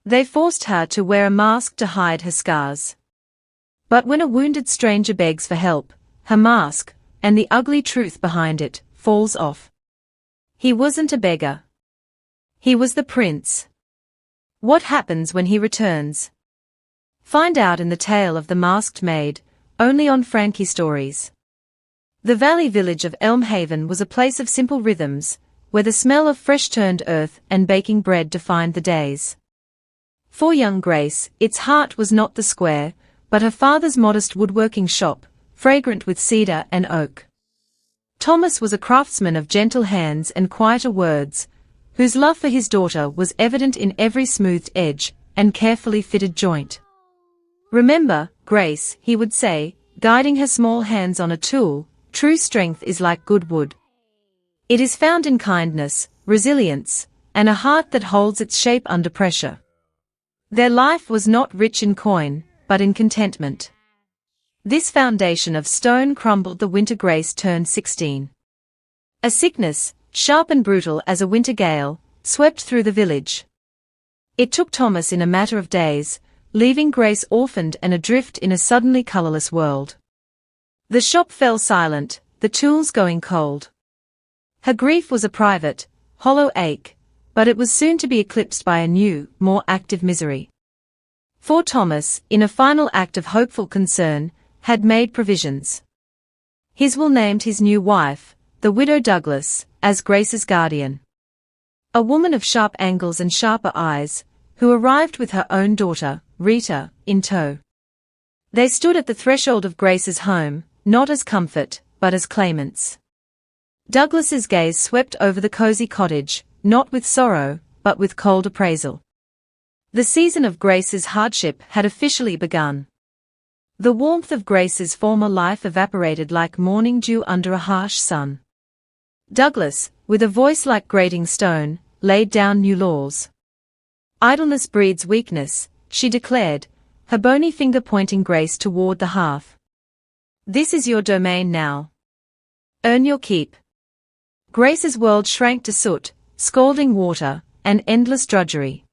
They forced her to wear a mask to hide her scars. But when a wounded stranger begs for help, her mask, and the ugly truth behind it, falls off. He wasn't a beggar. He was the prince. What happens when he returns? Find out in the tale of the Masked Maid, only on FrankiStories. The valley village of Elmhaven was a place of simple rhythms, where the smell of fresh-turned earth and baking bread defined the days. For young Grace, its heart was not the square, but her father's modest woodworking shop, fragrant with cedar and oak. Thomas was a craftsman of gentle hands and quieter words, whose love for his daughter was evident in every smoothed edge and carefully fitted joint. "Remember, Grace," he would say, guiding her small hands on a tool, "true strength is like good wood. It is found in kindness, resilience, and a heart that holds its shape under pressure." Their life was not rich in coin, but in contentment. This foundation of stone crumbled the winter Grace turned 16. A sickness, sharp and brutal as a winter gale, swept through the village. It took Thomas in a matter of days, leaving Grace orphaned and adrift in a suddenly colorless world. The shop fell silent, the tools going cold. Her grief was a private, hollow ache, but it was soon to be eclipsed by a new, more active misery. For Thomas, in a final act of hopeful concern, had made provisions. His will named his new wife, the widow Douglas, as Grace's guardian. A woman of sharp angles and sharper eyes, who arrived with her own daughter, Rita, in tow. They stood at the threshold of Grace's home, not as comfort, but as claimants. Douglas's gaze swept over the cozy cottage, not with sorrow, but with cold appraisal. The season of Grace's hardship had officially begun. The warmth of Grace's former life evaporated like morning dew under a harsh sun. Douglas, with a voice like grating stone, laid down new laws. "Idleness breeds weakness," she declared, her bony finger pointing Grace toward the hearth. "This is your domain now. Earn your keep." Grace's world shrank to soot, scalding water, and endless drudgery.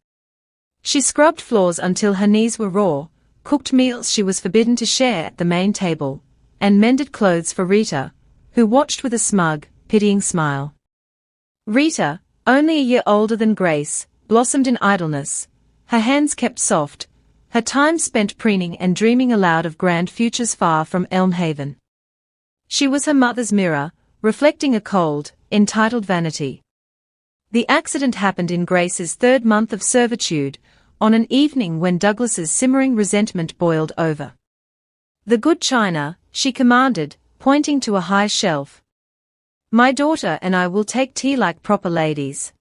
She scrubbed floors until her knees were raw, cooked meals she was forbidden to share at the main table, and mended clothes for Rita, who watched with a smug, pitying smile. Rita, only a year older than Grace, blossomed in idleness, her hands kept soft, her time spent preening and dreaming aloud of grand futures far from Elmhaven. She was her mother's mirror, reflecting a cold, entitled vanity. The accident happened in Grace's third month of servitude, on an evening when Douglas's simmering resentment boiled over. "The good china," she commanded, pointing to a high shelf. "My daughter and I will take tea like proper ladies."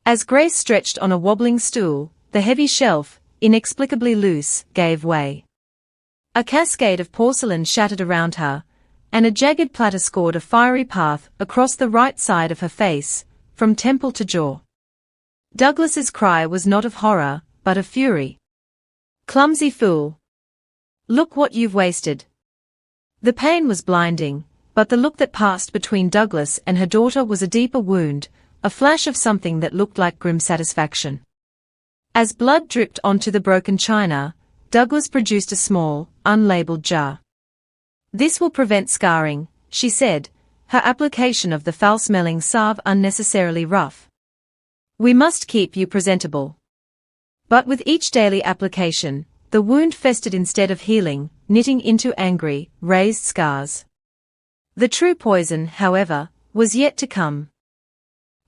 As Grace stretched on a wobbling stool, the heavy shelf, inexplicably loose, gave way. A cascade of porcelain shattered around her, and a jagged platter scored a fiery path across the right side of her face, from temple to jaw. Douglas's cry was not of horror, but of fury. "Clumsy fool! Look what you've wasted." The pain was blinding, but the look that passed between Douglas and her daughter was a deeper wound, a flash of something that looked like grim satisfaction. As blood dripped onto the broken china, Douglas produced a small, unlabeled jar. "This will prevent scarring," she said, her application of the foul-smelling salve unnecessarily rough. "We must keep you presentable." But with each daily application, the wound festered instead of healing, knitting into angry, raised scars. The true poison, however, was yet to come.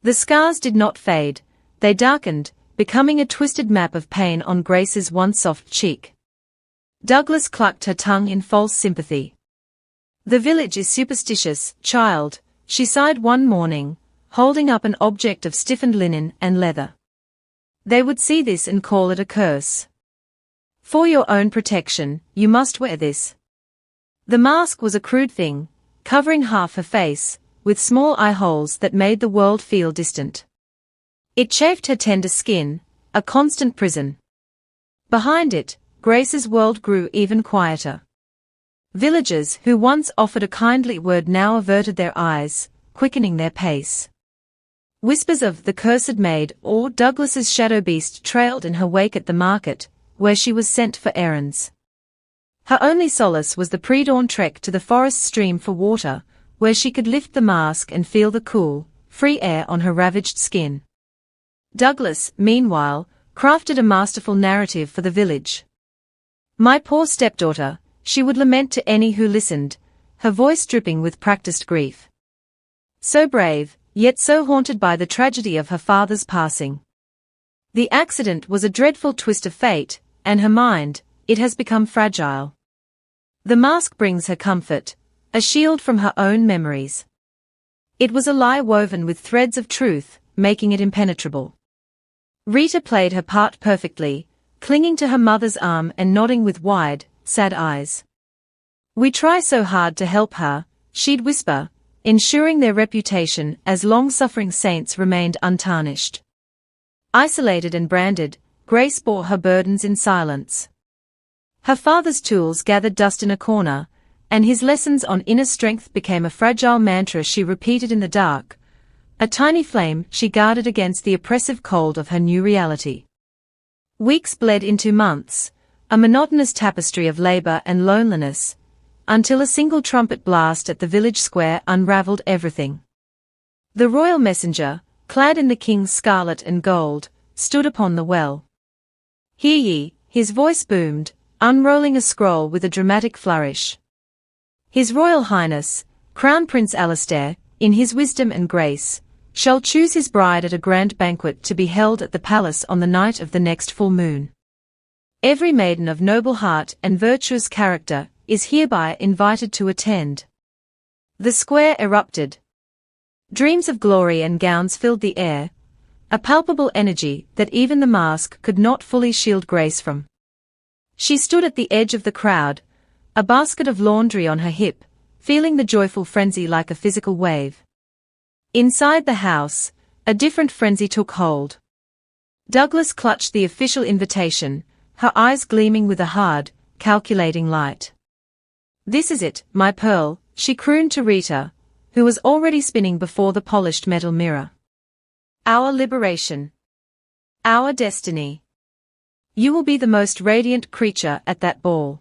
The scars did not fade, they darkened, becoming a twisted map of pain on Grace's once soft cheek. Douglas clucked her tongue in false sympathy. "The village is superstitious, child," she sighed one morning, holding up an object of stiffened linen and leather. "They would see this and call it a curse. For your own protection, you must wear this." The mask was a crude thing, covering half her face, with small eye holes that made the world feel distant. It chafed her tender skin, a constant prison. Behind it, Grace's world grew even quieter. Villagers who once offered a kindly word now averted their eyes, quickening their pace. Whispers of the cursed maid or Douglas's shadow beast trailed in her wake at the market, where she was sent for errands. Her only solace was the pre-dawn trek to the forest stream for water, where she could lift the mask and feel the cool, free air on her ravaged skin. Douglas, meanwhile, crafted a masterful narrative for the village. My poor stepdaughter, she would lament to any who listened, her voice dripping with practiced grief. So brave, yet so haunted by the tragedy of her father's passing. The accident was a dreadful twist of fate, and her mind, it has become fragile. The mask brings her comfort, a shield from her own memories. It was a lie woven with threads of truth, making it impenetrable. Rita played her part perfectly, clinging to her mother's arm and nodding with wide, sad eyes. We try so hard to help her, she'd whisper, ensuring their reputation as long-suffering saints remained untarnished. Isolated and branded, Grace bore her burdens in silence. Her father's tools gathered dust in a corner, and his lessons on inner strength became a fragile mantra she repeated in the dark, a tiny flame she guarded against the oppressive cold of her new reality. Weeks bled into months, a monotonous tapestry of labor and loneliness, until a single trumpet blast at the village square unraveled everything. The royal messenger, clad in the king's scarlet and gold, stood upon the well. Hear ye, his voice boomed, unrolling a scroll with a dramatic flourish. His Royal Highness, Crown Prince Alistair, in his wisdom and grace, shall choose his bride at a grand banquet to be held at the palace on the night of the next full moon. Every maiden of noble heart and virtuous character is hereby invited to attend. The square erupted. Dreams of glory and gowns filled the air, a palpable energy that even the mask could not fully shield Grace from. She stood at the edge of the crowd, a basket of laundry on her hip, feeling the joyful frenzy like a physical wave. Inside the house, a different frenzy took hold. Douglas clutched the official invitation, her eyes gleaming with a hard, calculating light. "This is it, my pearl," she crooned to Rita, who was already spinning before the polished metal mirror. "Our liberation. Our destiny. You will be the most radiant creature at that ball."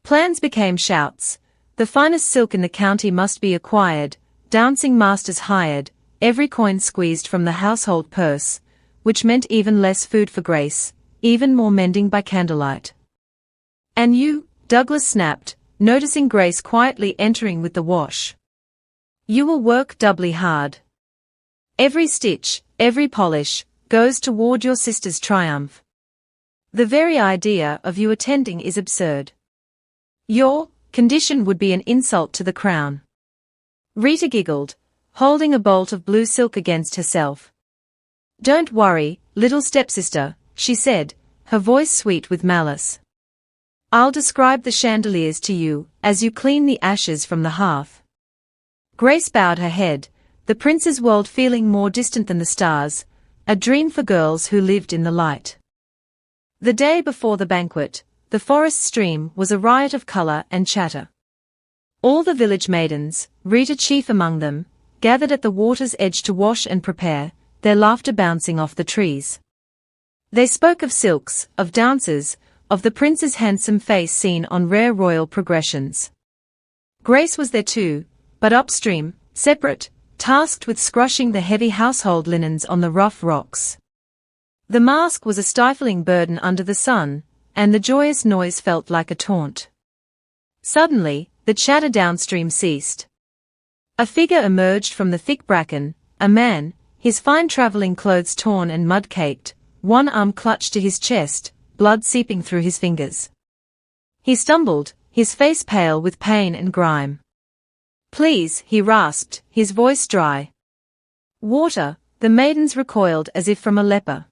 Plans became shouts. The finest silk in the county must be acquired, dancing masters hired, every coin squeezed from the household purse, which meant even less food for Grace, even more mending by candlelight. "And you," Douglas snapped, noticing Grace quietly entering with the wash. "You will work doubly hard. Every stitch, every polish, goes toward your sister's triumph. The very idea of you attending is absurd. Your condition would be an insult to the crown." Rita giggled, holding a bolt of blue silk against herself. "Don't worry, little stepsister," she said, her voice sweet with malice. "I'll describe the chandeliers to you as you clean the ashes from the hearth." Grace bowed her head, the prince's world feeling more distant than the stars, a dream for girls who lived in the light. The day before the banquet, the forest stream was a riot of color and chatter. All the village maidens, Rita chief among them, gathered at the water's edge to wash and prepare, their laughter bouncing off the trees. They spoke of silks, of dances, of the prince's handsome face seen on rare royal progressions. Grace was there too, but upstream, separate, tasked with scrushing the heavy household linens on the rough rocks. The mask was a stifling burden under the sun, and the joyous noise felt like a taunt. Suddenly, the chatter downstream ceased. A figure emerged from the thick bracken, a man, his fine traveling clothes torn and mud-caked, one arm clutched to his chest, blood seeping through his fingers. He stumbled, his face pale with pain and grime. "Please," he rasped, his voice dry. "Water," the maidens recoiled as if from a leper.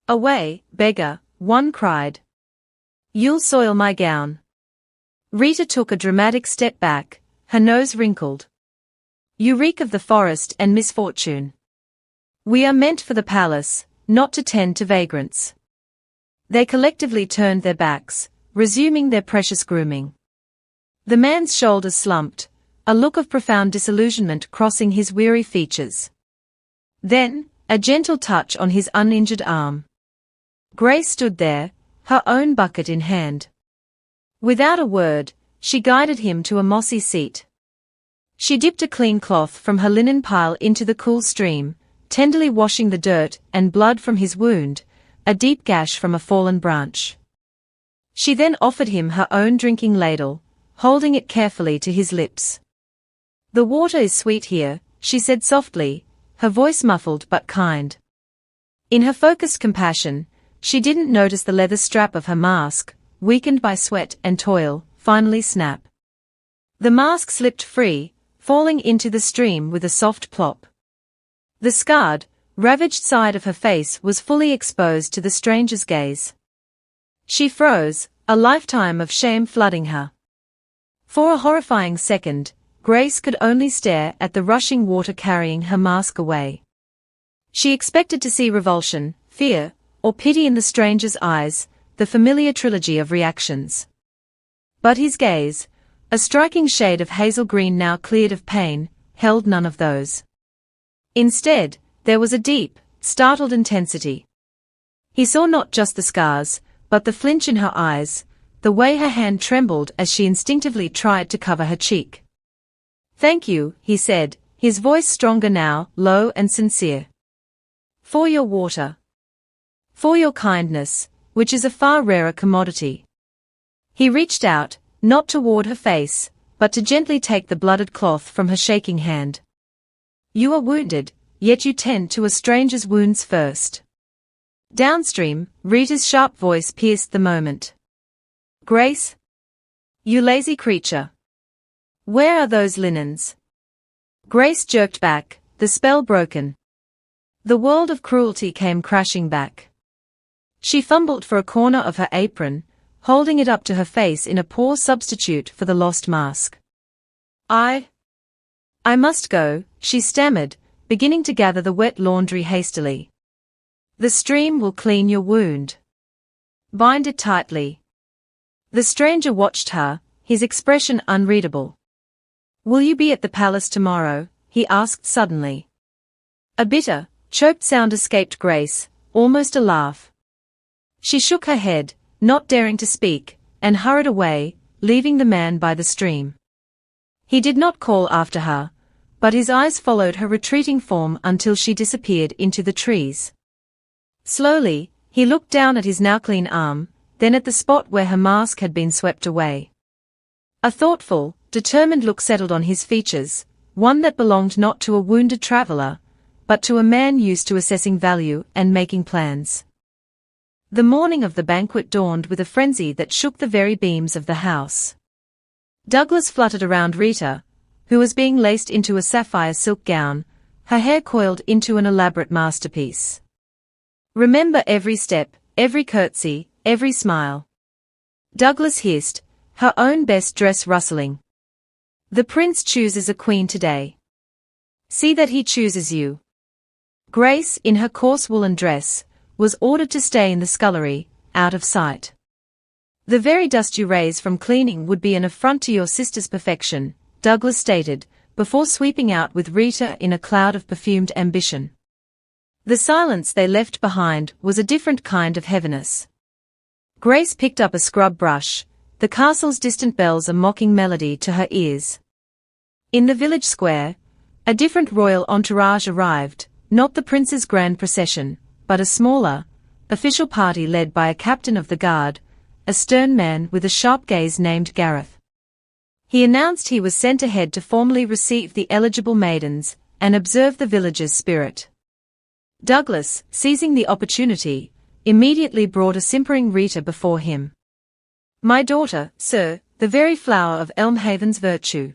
"Away, beggar," one cried. "You'll soil my gown." Rita took a dramatic step back, her nose wrinkled. "You reek of the forest and misfortune. We are meant for the palace, not to tend to vagrants." They collectively turned their backs, resuming their precious grooming. The man's shoulders slumped, a look of profound disillusionment crossing his weary features. Then, a gentle touch on his uninjured arm. Grace stood there, her own bucket in hand. Without a word, she guided him to a mossy seat. She dipped a clean cloth from her linen pile into the cool stream, tenderly washing the dirt and blood from his wound, a deep gash from a fallen branch. She then offered him her own drinking ladle, holding it carefully to his lips. "The water is sweet here," she said softly, her voice muffled but kind. In her focused compassion, she didn't notice the leather strap of her mask, weakened by sweat and toil, finally snap. The mask slipped free, falling into the stream with a soft plop. The scarred, ravaged side of her face was fully exposed to the stranger's gaze. She froze, a lifetime of shame flooding her. For a horrifying second, Grace could only stare at the rushing water carrying her mask away. She expected to see revulsion, fear, or pity in the stranger's eyes, the familiar trilogy of reactions. But his gaze, a striking shade of hazel green now cleared of pain, held none of those. Instead, there was a deep, startled intensity. He saw not just the scars, but the flinch in her eyes, the way her hand trembled as she instinctively tried to cover her cheek. "Thank you," he said, his voice stronger now, low and sincere. "For your water. For your kindness, which is a far rarer commodity." He reached out, not toward her face, but to gently take the blooded cloth from her shaking hand. "You are wounded, yet you tend to a stranger's wounds first." Downstream, Rita's sharp voice pierced the moment. "Grace? You lazy creature. Where are those linens?" Grace jerked back, the spell broken. The world of cruelty came crashing back. She fumbled for a corner of her apron, holding it up to her face in a poor substitute for the lost mask. I must go," she stammered, beginning to gather the wet laundry hastily. "The stream will clean your wound. Bind it tightly." The stranger watched her, his expression unreadable. "Will you be at the palace tomorrow?" he asked suddenly. A bitter, choked sound escaped Grace, almost a laugh. She shook her head, not daring to speak, and hurried away, leaving the man by the stream. He did not call after her, but his eyes followed her retreating form until she disappeared into the trees. Slowly, he looked down at his now clean arm, then at the spot where her mask had been swept away. A thoughtful, determined look settled on his features, one that belonged not to a wounded traveler, but to a man used to assessing value and making plans. The morning of the banquet dawned with a frenzy that shook the very beams of the house. Douglas fluttered around Rita, who was being laced into a sapphire silk gown, her hair coiled into an elaborate masterpiece. "Remember every step, every curtsy, every smile," Douglas hissed, her own best dress rustling. "The prince chooses a queen today. See that he chooses you." Grace, in her coarse woolen dress, was ordered to stay in the scullery, out of sight. "The very dust you raise from cleaning would be an affront to your sister's perfection," Douglas stated, before sweeping out with Rita in a cloud of perfumed ambition. The silence they left behind was a different kind of heaviness. Grace picked up a scrub brush, the castle's distant bells a mocking melody to her ears. In the village square, a different royal entourage arrived, not the prince's grand procession, but a smaller, official party led by a captain of the guard, a stern man with a sharp gaze named Gareth. He announced he was sent ahead to formally receive the eligible maidens and observe the villagers' spirit. Douglas, seizing the opportunity, immediately brought a simpering Rita before him. "My daughter, sir, the very flower of Elmhaven's virtue."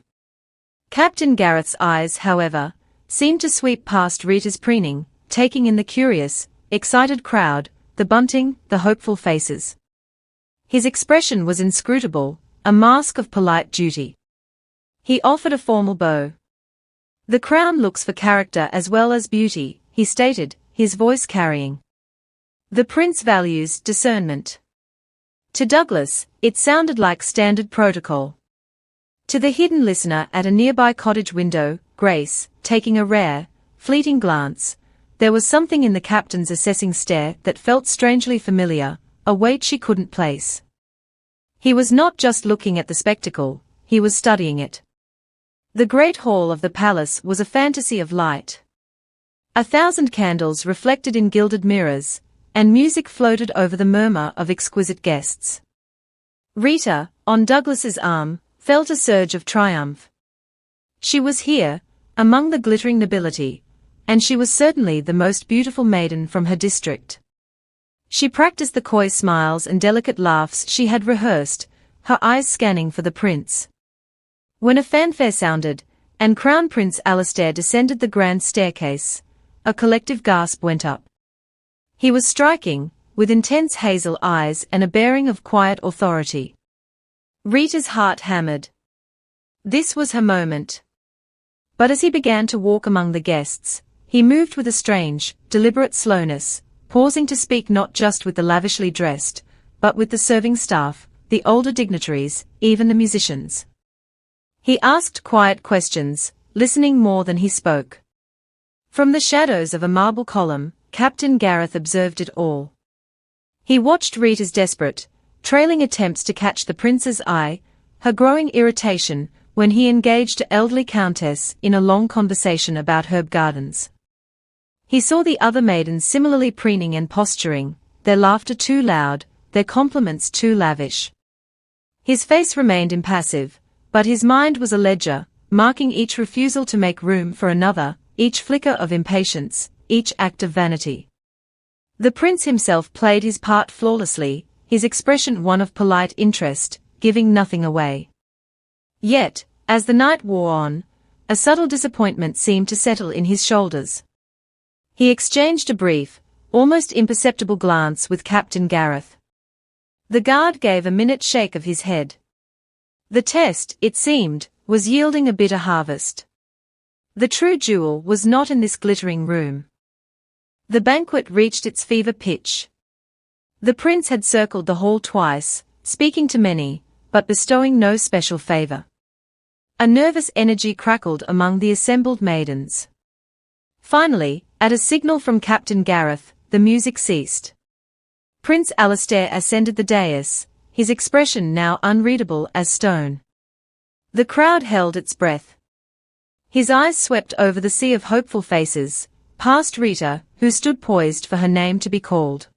Captain Gareth's eyes, however, seemed to sweep past Rita's preening, taking in the curious, excited crowd, the bunting, the hopeful faces. His expression was inscrutable, a mask of polite duty. He offered a formal bow. "The crown looks for character as well as beauty," he stated, his voice carrying. "The prince values discernment." To Douglas, it sounded like standard protocol. To the hidden listener at a nearby cottage window, Grace, taking a rare, fleeting glance, There was something in the captain's assessing stare that felt strangely familiar, a weight she couldn't place. He was not just looking at the spectacle, he was studying it. The great hall of the palace was a fantasy of light. 1,000 candles reflected in gilded mirrors, and music floated over the murmur of exquisite guests. Rita, on Douglas's arm, felt a surge of triumph. She was here, among the glittering nobility, and she was certainly the most beautiful maiden from her district. She practiced the coy smiles and delicate laughs she had rehearsed, her eyes scanning for the prince. When a fanfare sounded, and Crown Prince Alistair descended the grand staircase, a collective gasp went up. He was striking, with intense hazel eyes and a bearing of quiet authority. Rita's heart hammered. This was her moment. But as he began to walk among the guests, he moved with a strange, deliberate slowness, pausing to speak not just with the lavishly dressed, but with the serving staff, the older dignitaries, even the musicians. He asked quiet questions, listening more than he spoke. From the shadows of a marble column, Captain Gareth observed it all. He watched Rita's desperate, trailing attempts to catch the prince's eye, her growing irritation when he engaged an elderly countess in a long conversation about herb gardens. He saw the other maidens similarly preening and posturing, their laughter too loud, their compliments too lavish. His face remained impassive, but his mind was a ledger, marking each refusal to make room for another, each flicker of impatience, each act of vanity. The prince himself played his part flawlessly, his expression one of polite interest, giving nothing away. Yet, as the night wore on, a subtle disappointment seemed to settle in his shoulders. He exchanged a brief, almost imperceptible glance with Captain Gareth. The guard gave a minute shake of his head. The test, it seemed, was yielding a bitter harvest. The true jewel was not in this glittering room. The banquet reached its fever pitch. The prince had circled the hall twice, speaking to many, but bestowing no special favor. A nervous energy crackled among the assembled maidens. Finally, at a signal from Captain Gareth, the music ceased. Prince Alistair ascended the dais, his expression now unreadable as stone. The crowd held its breath. His eyes swept over the sea of hopeful faces, past Rita, who stood poised for her name to be called.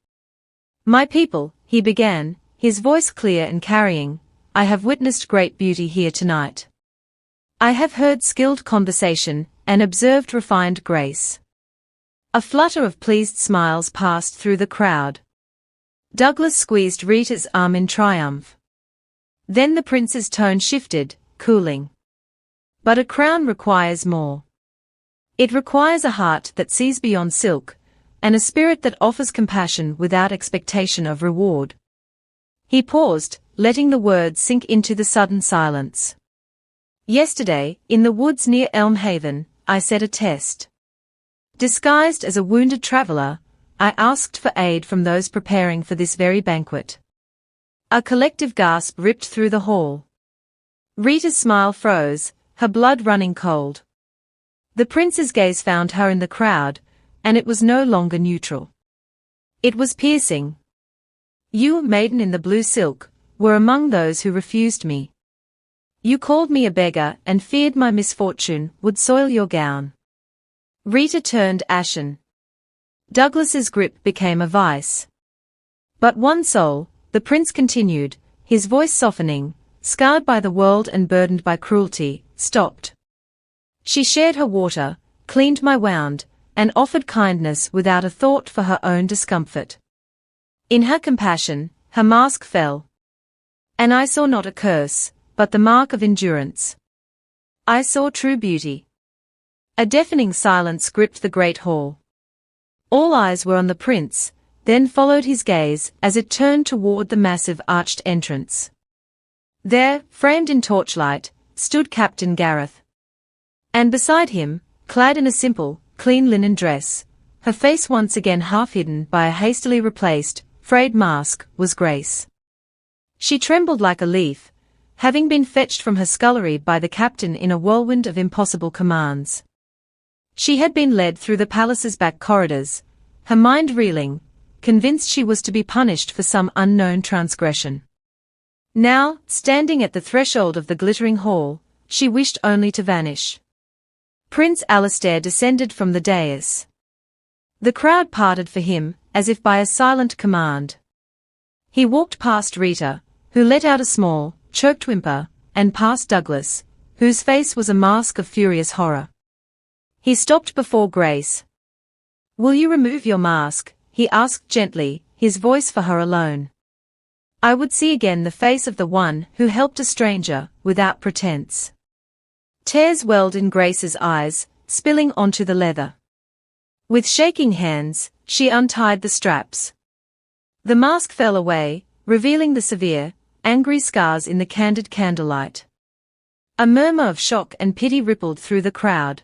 "My people," he began, his voice clear and carrying, "I have witnessed great beauty here tonight. I have heard skilled conversation, and observed refined grace." A flutter of pleased smiles passed through the crowd. Douglas squeezed Rita's arm in triumph. Then the prince's tone shifted, cooling. "But a crown requires more. It requires a heart that sees beyond silk, and a spirit that offers compassion without expectation of reward." He paused, letting the words sink into the sudden silence. "Yesterday, in the woods near Elm Haven, I set a test. Disguised as a wounded traveler, I asked for aid from those preparing for this very banquet." A collective gasp ripped through the hall. Rita's smile froze, her blood running cold. The prince's gaze found her in the crowd, and it was no longer neutral. It was piercing. "You, maiden in the blue silk, were among those who refused me. You called me a beggar and feared my misfortune would soil your gown." Rita turned ashen. Douglas's grip became a vice. "But one soul," the prince continued, his voice softening, "scarred by the world and burdened by cruelty, stopped. She shared her water, cleaned my wound, and offered kindness without a thought for her own discomfort. In her compassion, her mask fell. And I saw not a curse, but the mark of endurance. I saw true beauty." A deafening silence gripped the great hall. All eyes were on the prince, then followed his gaze as it turned toward the massive arched entrance. There, framed in torchlight, stood Captain Gareth. And beside him, clad in a simple, clean linen dress, her face once again half hidden by a hastily replaced, frayed mask, was Grace. She trembled like a leaf, having been fetched from her scullery by the captain in a whirlwind of impossible commands. She had been led through the palace's back corridors, her mind reeling, convinced she was to be punished for some unknown transgression. Now, standing at the threshold of the glittering hall, she wished only to vanish. Prince Alistair descended from the dais. The crowd parted for him, as if by a silent command. He walked past Rita, who let out a small, choked whimper, and past Douglas, whose face was a mask of furious horror. He stopped before Grace. "Will you remove your mask?" he asked gently, his voice for her alone. "I would see again the face of the one who helped a stranger, without pretense." Tears welled in Grace's eyes, spilling onto the leather. With shaking hands, she untied the straps. The mask fell away, revealing the severe, angry scars in the candid candlelight. A murmur of shock and pity rippled through the crowd.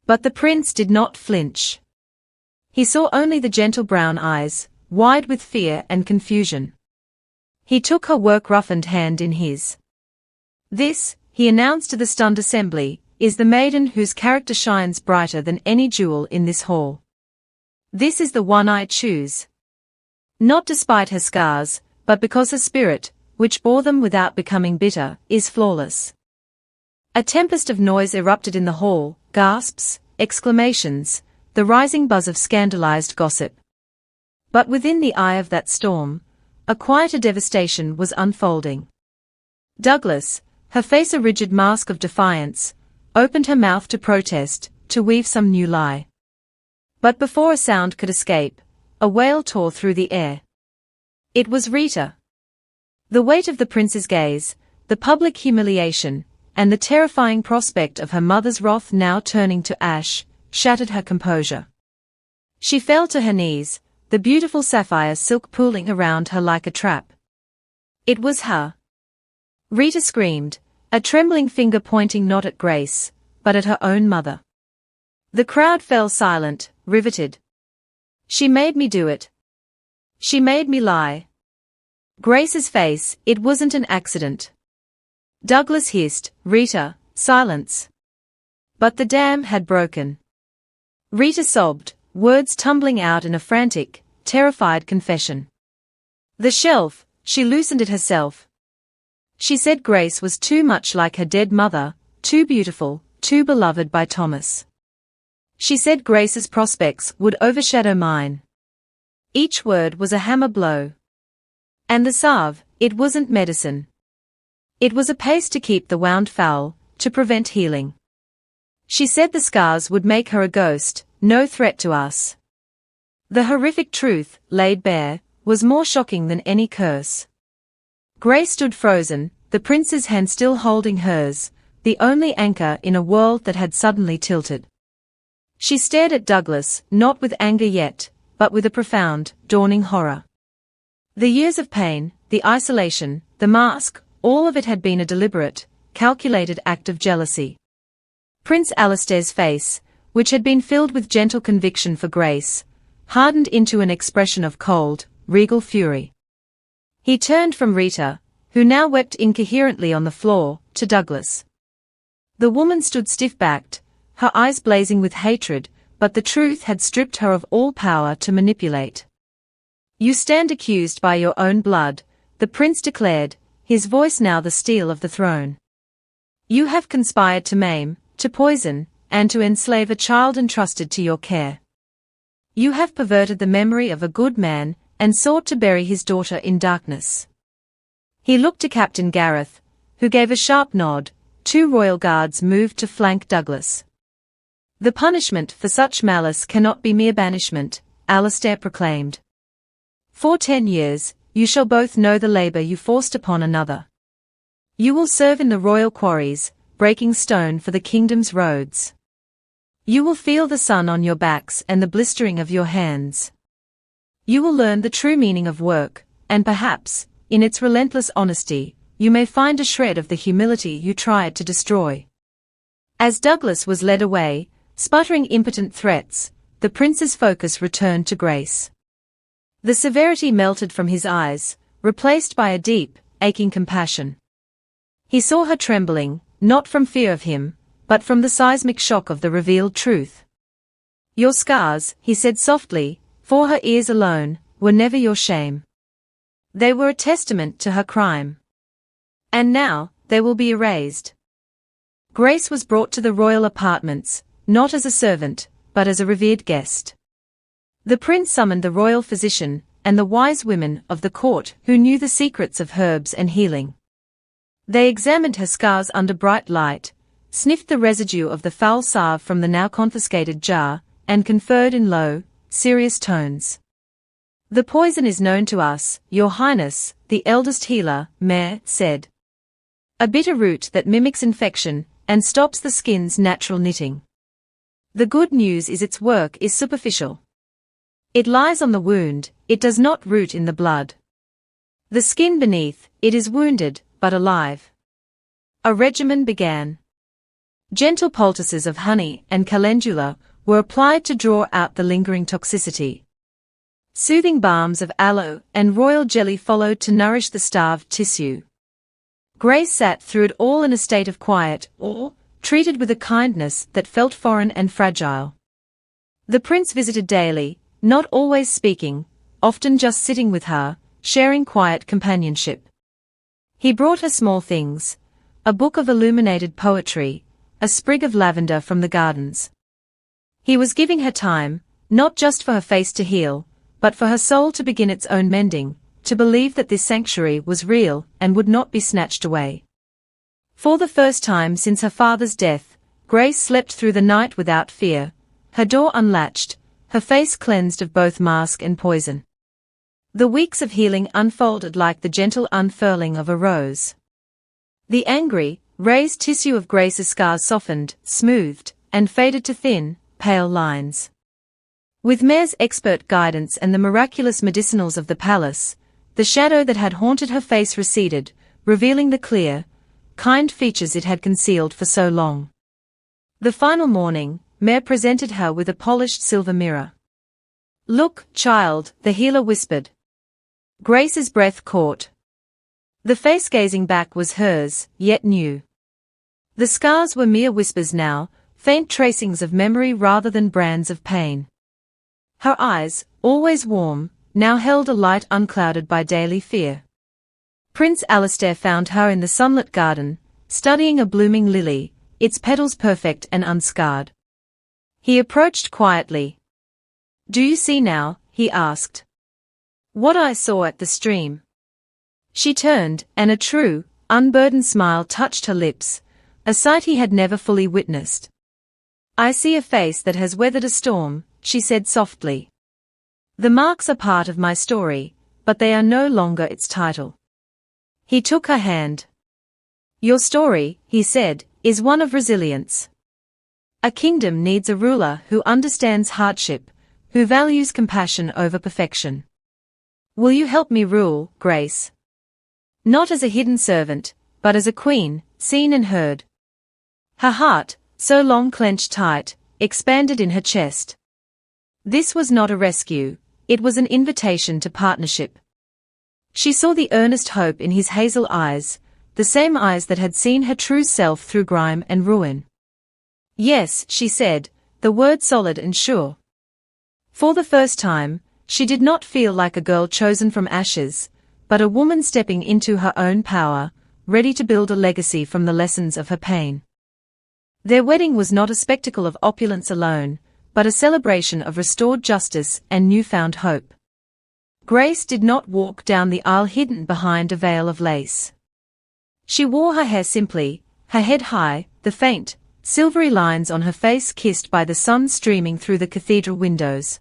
But the prince did not flinch. He saw only the gentle brown eyes, wide with fear and confusion. He took her work-roughened hand in his. "This," he announced to the stunned assembly, "is the maiden whose character shines brighter than any jewel in this hall. This is the one I choose. Not despite her scars, but because her spirit, which bore them without becoming bitter, is flawless." A tempest of noise erupted in the hall, gasps, exclamations, the rising buzz of scandalized gossip. But within the eye of that storm, a quieter devastation was unfolding. Douglas, her face a rigid mask of defiance, opened her mouth to protest, to weave some new lie. But before a sound could escape, a wail tore through the air. It was Rita. The weight of the prince's gaze, the public humiliation, and the terrifying prospect of her mother's wrath now turning to ash, shattered her composure. She fell to her knees, the beautiful sapphire silk pooling around her like a trap. It was her. Rita screamed, a trembling finger pointing not at Grace, but at her own mother. The crowd fell silent, riveted. "She made me do it. She made me lie." Grace's face, "It wasn't an accident." Douglas hissed, "Rita, silence." But the dam had broken. Rita sobbed, words tumbling out in a frantic, terrified confession. The shelf, she loosened it herself. She said Grace was too much like her dead mother, too beautiful, too beloved by Thomas. She said Grace's prospects would overshadow mine. Each word was a hammer blow. And the salve, it wasn't medicine. It was a paste to keep the wound foul, to prevent healing. She said the scars would make her a ghost, no threat to us. The horrific truth, laid bare, was more shocking than any curse. Grace stood frozen, the prince's hand still holding hers, the only anchor in a world that had suddenly tilted. She stared at Douglas, not with anger yet, but with a profound, dawning horror. The years of pain, the isolation, the mask, all of it had been a deliberate, calculated act of jealousy. Prince Alistair's face, which had been filled with gentle conviction for Grace, hardened into an expression of cold, regal fury. He turned from Rita, who now wept incoherently on the floor, to Douglas. The woman stood stiff-backed, her eyes blazing with hatred, but the truth had stripped her of all power to manipulate. "You stand accused by your own blood," the prince declared, his voice now the steel of the throne. "You have conspired to maim, to poison, and to enslave a child entrusted to your care. You have perverted the memory of a good man, and sought to bury his daughter in darkness." He looked to Captain Gareth, who gave a sharp nod. 2 royal guards moved to flank Douglas. "The punishment for such malice cannot be mere banishment," Alistair proclaimed. "For 10 years, you shall both know the labor you forced upon another. You will serve in the royal quarries, breaking stone for the kingdom's roads. You will feel the sun on your backs and the blistering of your hands. You will learn the true meaning of work, and perhaps, in its relentless honesty, you may find a shred of the humility you tried to destroy." As Douglas was led away, sputtering impotent threats, the prince's focus returned to Grace. The severity melted from his eyes, replaced by a deep, aching compassion. He saw her trembling, not from fear of him, but from the seismic shock of the revealed truth. Your scars, he said softly, for her ears alone, were never your shame. They were a testament to her crime. And now, they will be erased. Grace was brought to the royal apartments, not as a servant, but as a revered guest. The prince summoned the royal physician, and the wise women of the court who knew the secrets of herbs and healing. They examined her scars under bright light, sniffed the residue of the foul salve from the now confiscated jar, and conferred in low, serious tones. The poison is known to us, Your Highness, the eldest healer, Mayor, said. A bitter root that mimics infection, and stops the skin's natural knitting. The good news is its work is superficial. It lies on the wound, it does not root in the blood. The skin beneath, it is wounded, but alive. A regimen began. Gentle poultices of honey and calendula were applied to draw out the lingering toxicity. Soothing balms of aloe and royal jelly followed to nourish the starved tissue. Grace sat through it all in a state of quiet awe, treated with a kindness that felt foreign and fragile. The prince visited daily, not always speaking, often just sitting with her, sharing quiet companionship. He brought her small things, a book of illuminated poetry, a sprig of lavender from the gardens. He was giving her time, not just for her face to heal, but for her soul to begin its own mending, to believe that this sanctuary was real and would not be snatched away. For the first time since her father's death, Grace slept through the night without fear, her door unlatched, her face cleansed of both mask and poison. The weeks of healing unfolded like the gentle unfurling of a rose. The angry, raised tissue of Grace's scars softened, smoothed, and faded to thin, pale lines. With Mare's expert guidance and the miraculous medicinals of the palace, the shadow that had haunted her face receded, revealing the clear, kind features it had concealed for so long. The final morning, Mare presented her with a polished silver mirror. "Look, child," the healer whispered. Grace's breath caught. The face gazing back was hers, yet new. The scars were mere whispers now, faint tracings of memory rather than brands of pain. Her eyes, always warm, now held a light unclouded by daily fear. Prince Alistair found her in the sunlit garden, studying a blooming lily, its petals perfect and unscarred. He approached quietly. "Do you see now?" he asked. "What I saw at the stream?" She turned, and a true, unburdened smile touched her lips, a sight he had never fully witnessed. "I see a face that has weathered a storm," she said softly. "The marks are part of my story, but they are no longer its title." He took her hand. "Your story," he said, "is one of resilience. A kingdom needs a ruler who understands hardship, who values compassion over perfection. Will you help me rule, Grace? Not as a hidden servant, but as a queen, seen and heard." Her heart, so long clenched tight, expanded in her chest. This was not a rescue, it was an invitation to partnership. She saw the earnest hope in his hazel eyes, the same eyes that had seen her true self through grime and ruin. "Yes," she said, the word solid and sure. For the first time, she did not feel like a girl chosen from ashes, but a woman stepping into her own power, ready to build a legacy from the lessons of her pain. Their wedding was not a spectacle of opulence alone, but a celebration of restored justice and newfound hope. Grace did not walk down the aisle hidden behind a veil of lace. She wore her hair simply, her head high, the faint, silvery lines on her face kissed by the sun streaming through the cathedral windows.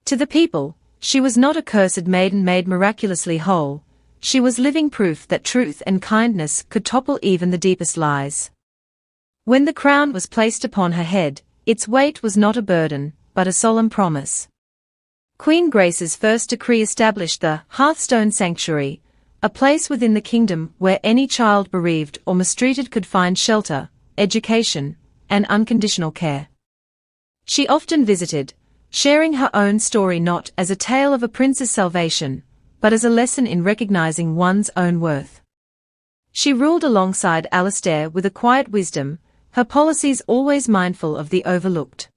To the people, she was not a cursed maiden made miraculously whole, she was living proof that truth and kindness could topple even the deepest lies. When the crown was placed upon her head, its weight was not a burden, but a solemn promise. Queen Grace's first decree established the Hearthstone Sanctuary, a place within the kingdom where any child bereaved or mistreated could find shelter, education, and unconditional care. She often visited, sharing her own story not as a tale of a prince's salvation, but as a lesson in recognizing one's own worth. She ruled alongside Alistair with a quiet wisdom, her policies always mindful of the overlooked.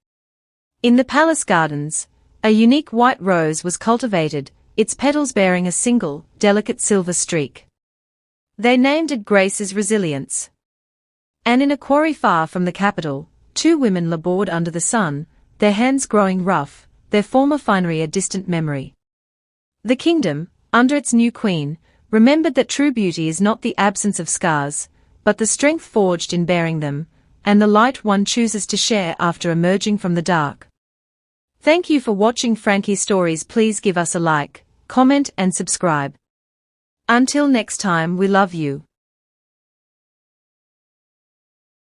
In the palace gardens, a unique white rose was cultivated, its petals bearing a single, delicate silver streak. They named it Grace's Resilience. And in a quarry far from the capital, 2 women labored under the sun, their hands growing rough, their former finery a distant memory. The kingdom, under its new queen, remembered that true beauty is not the absence of scars, but the strength forged in bearing them, and the light one chooses to share after emerging from the dark. Thank you for watching Frankie Stories. Please give us a like, comment and subscribe. Until next time, we love you.